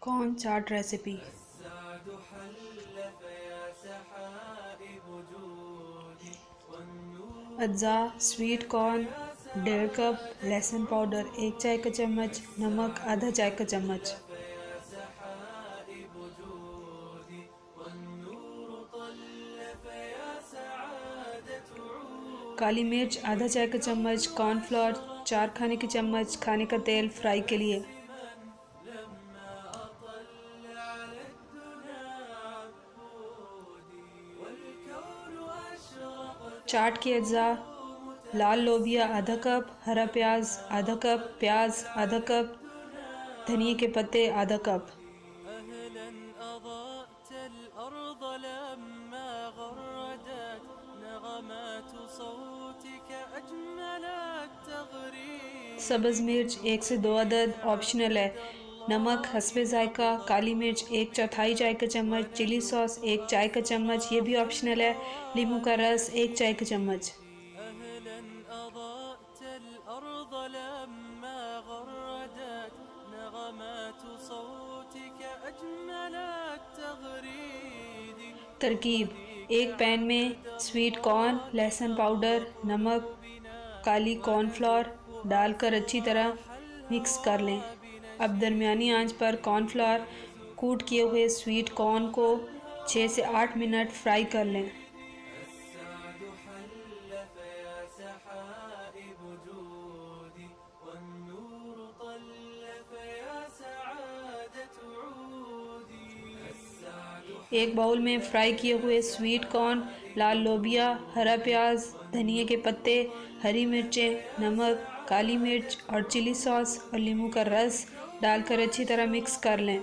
Corn चाट recipe. अज्जा sweet corn 1.5 cup, लहसुन powder 1 चाय का चम्मच, नमक आधा चाय का चम्मच, काली मिर्च आधा चाय का चम्मच, कॉर्नफ्लोर 4 खाने के चम्मच, खाने का तेल फ्राई के लिए, चाट के अज्जा लाल लोबिया आधा कप, हरा प्याज आधा कप, प्याज आधा कप, धनिए के पत्ते आधा कप, सब्ज़ मिर्च 1 से 2 अदद ऑप्शनल है, नमक हस्बे ज़ायका, काली मिर्च 1/4 चाय का चम्मच, चिली सॉस 1 चाय का चम्मच, ये भी ऑप्शनल है, नींबू का रस 1 चाय का चम्मच। तरकीब: एक पैन में स्वीट कॉर्न, लहसुन पाउडर, नमक, काली कॉर्नफ्लोर डालकर अच्छी तरह मिक्स कर लें। अब दरमियानी आंच पर कॉर्नफ्लोर कूट किए हुए स्वीट कॉर्न को 6 से 8 मिनट फ्राई कर लें। एक बाउल में फ्राई किए हुए स्वीट कॉर्न, लाल लोबिया, हरा प्याज, धनिए के पत्ते, हरी मिर्चें, नमक, काली मिर्च और चिली सॉस और नींबू का रस डालकर अच्छी तरह मिक्स कर लें।